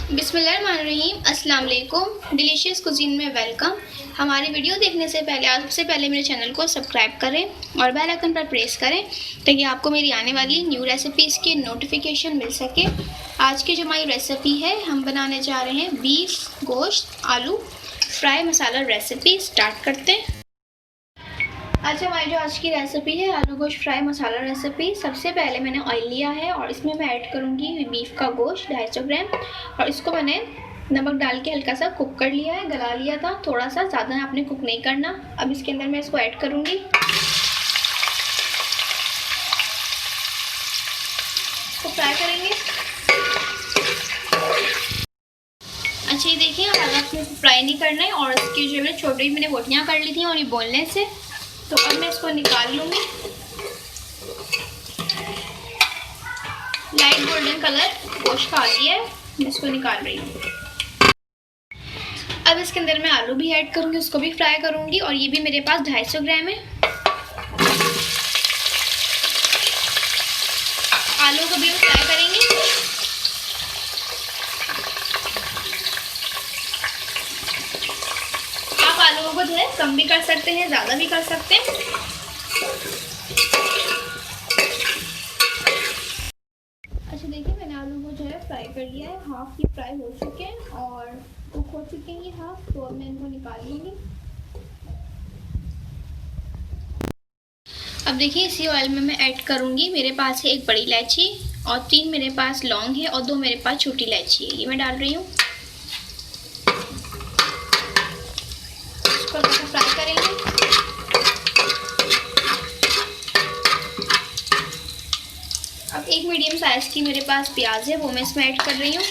बिस्मिल्लाहिर्रहमानिर्रहीम। अस्सलाम वालेकुम। डिलीशियस कुजीन में वेलकम। हमारी वीडियो देखने से पहले सबसे पहले मेरे चैनल को सब्सक्राइब करें और बेल आइकन पर प्रेस करें ताकि आपको मेरी आने वाली न्यू रेसिपीज़ की नोटिफिकेशन मिल सके। आज की जो हमारी रेसिपी है, हम बनाने जा रहे हैं बीफ गोश्त आलू फ्राई मसाला रेसिपी। स्टार्ट करते हैं। अच्छा, हमारी जो आज की रेसिपी है आलू गोश्त फ्राई मसाला रेसिपी। सबसे पहले मैंने ऑयल लिया है और इसमें मैं ऐड करूँगी बीफ का गोश्त 250 ग्राम, और इसको मैंने नमक डाल के हल्का सा कुक कर लिया है, गला लिया था थोड़ा सा, ज़्यादा आपने कुक नहीं करना। अब इसके अंदर मैं इसको ऐड करूँगी। इसको फ्राई करेंगे। अच्छा, ये देखिए, ज़्यादा आपको फ्राई नहीं करना है। और इसकी जो है छोटी मैंने बोटियाँ कर ली थी और ये बोलने से, तो अब मैं इसको निकाल लूँगी। लाइट गोल्डन कलर गोश्त का आ गया है, मैं इसको निकाल रही हूँ। अब इसके अंदर मैं आलू भी ऐड करूँगी, उसको भी फ्राई करूँगी। और ये भी मेरे पास 250 ग्राम है। आलू को भी फ्राई करेंगे। आप आलूओं को जो है कम भी कर सकते हैं, ज़्यादा भी कर सकते हैं। अच्छा देखिए, मैंने आलू को जो है फ्राई कर लिया है। हाफ ये फ्राई हो चुके हैं और कुक हो चुके हैं ये हाफ, तो अब मैं इनको निकाल लूँगी। अब देखिए, इसी ऑयल में मैं ऐड करूँगी, मेरे पास है एक बड़ी इलायची और 3 मेरे पास लौंग है और 2 मेरे पास छोटी इलायची है, ये मैं डाल रही हूँ। इसको थोड़ा फ्राई करेंगे। अब एक मीडियम साइज़ की मेरे पास प्याज है, वो मैं इसमें ऐड कर रही हूँ।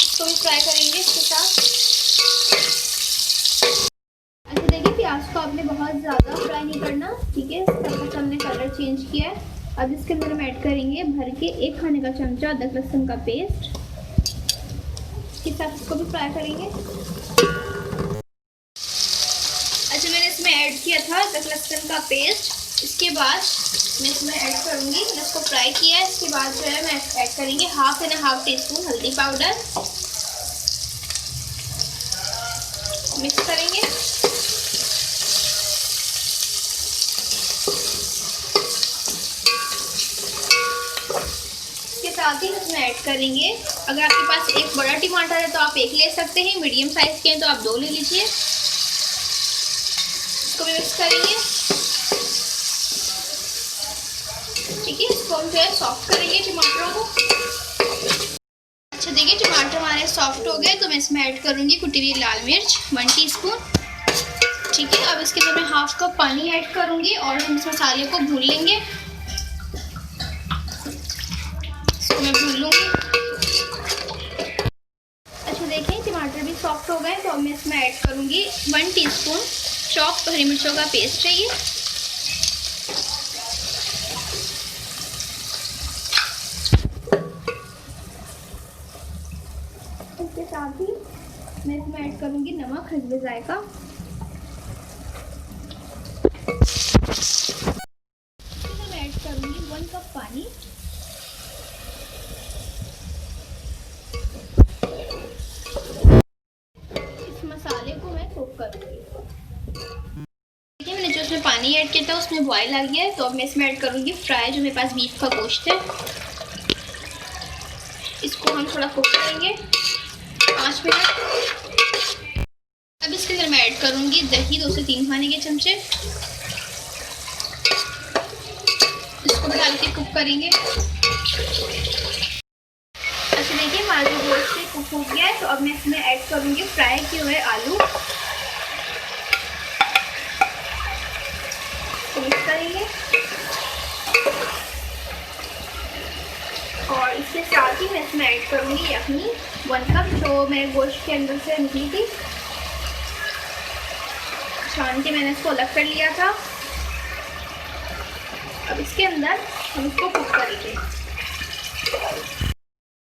इसको भी फ्राई करेंगे इसके साथ। अच्छा देखिए, प्याज को आपने बहुत ज़्यादा फ्राई नहीं करना, ठीक है। इसका हमने कलर चेंज किया है। अब इसके अंदर हम ऐड करेंगे भर के 1 खाने का चमचा अदरक लहसुन का पेस्ट। इसके साथ इसको भी फ्राई करेंगे। अच्छा, मैंने इसमें ऐड किया था अदरक लहसुन का पेस्ट। इसके बाद मैं इसमें ऐड करूँगी, इसको फ्राई किया है। इसके बाद जो है मैं ऐड करेंगे हाफ टीस्पून हल्दी पाउडर। मिक्स करेंगे। इसके साथ ही इसमें ऐड करेंगे, अगर आपके पास एक बड़ा टमाटर है तो आप एक ले सकते हैं, मीडियम साइज के हैं तो आप 2 ले लीजिए। इसको भी मिक्स करेंगे, ठीक है। इसको हम जो है सॉफ्ट करेंगे टमाटरों को। अच्छा देखिए, टमाटर हमारे सॉफ्ट हो गए, तो मैं इसमें ऐड करूँगी कुटी हुई लाल मिर्च 1 टीस्पून, ठीक है। अब इसके अंदर मैं हाफ कप पानी ऐड करूँगी और हम इस मसाले को भून लेंगे। इसको मैं भून लूँगी। अच्छा देखिए, टमाटर भी सॉफ्ट हो गए, तो अब मैं इसमें ऐड करूँगी 1 टीस्पून चॉप हरी मिर्चों का पेस्ट है ये। इसके साथ ही मैं इसमें ऐड करूँगी नमक हस्बे जायका। मैं ऐड करूँगी 1 कप पानी। इस मसाले को मैं कुक करूँगी। देखिए, मैंने जो इसमें पानी ऐड किया था उसमें बॉयल आ गया है, तो अब मैं इसमें ऐड करूँगी फ्राई जो मेरे पास बीफ का गोश्त है। इसको हम थोड़ा कुक करेंगे 5 मिनट। अब इसके अंदर मैं ऐड करूँगी दही 2 से 3 खाने के चमचे। इसको भी डाल के कुक करेंगे। अच्छा देखिए, हमारा जो गोश्त है कुक हो गया है, तो अब मैं इसमें ऐड करूँगी फ्राई किए हुए आलू। तो मिक्स करेंगे और इसके साथ ही मैं इसमें ऐड करूँगी यखनी 1 कप, जो मेरे गोश्त के अंदर से निकली थी। छान के मैंने इसको अलग कर लिया था। अब इसके अंदर हम इसको कुक करेंगे।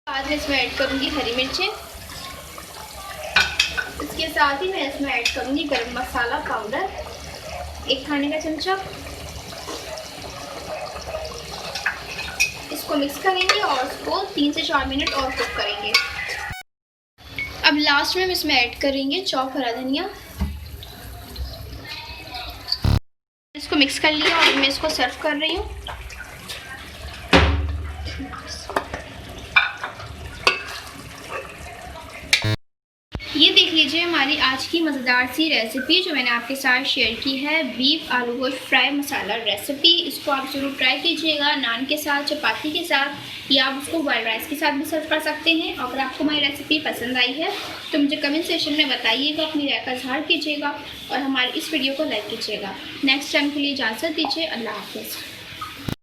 बाद में इसमें ऐड करूँगी हरी मिर्चें। इसके साथ ही मैं इसमें ऐड करूँगी गरम मसाला पाउडर 1 खाने का चमचा। इसको मिक्स करेंगे और उसको 3 से 4 मिनट और कुक करेंगे। अब लास्ट में हम इसमें ऐड करेंगे चॉप हरा धनिया। इसको मिक्स कर लिया और मैं इसको सर्व कर रही हूँ। ये देख लीजिए हमारी आज की मज़ेदार सी रेसिपी जो मैंने आपके साथ शेयर की है, बीफ आलू गोश्त फ्राई मसाला रेसिपी। इसको आप ज़रूर ट्राई कीजिएगा नान के साथ, चपाती के साथ, या आप उसको बॉइल्ड राइस के साथ भी सर्व कर सकते हैं। अगर आपको हमारी रेसिपी पसंद आई है तो मुझे कमेंट सेक्शन में बताइएगा, अपनी राय का इज़हार कीजिएगा और हमारी इस वीडियो को लाइक कीजिएगा। नेक्स्ट टाइम के लिए इजाज़त दीजिए। अल्लाह हाफ़िज़।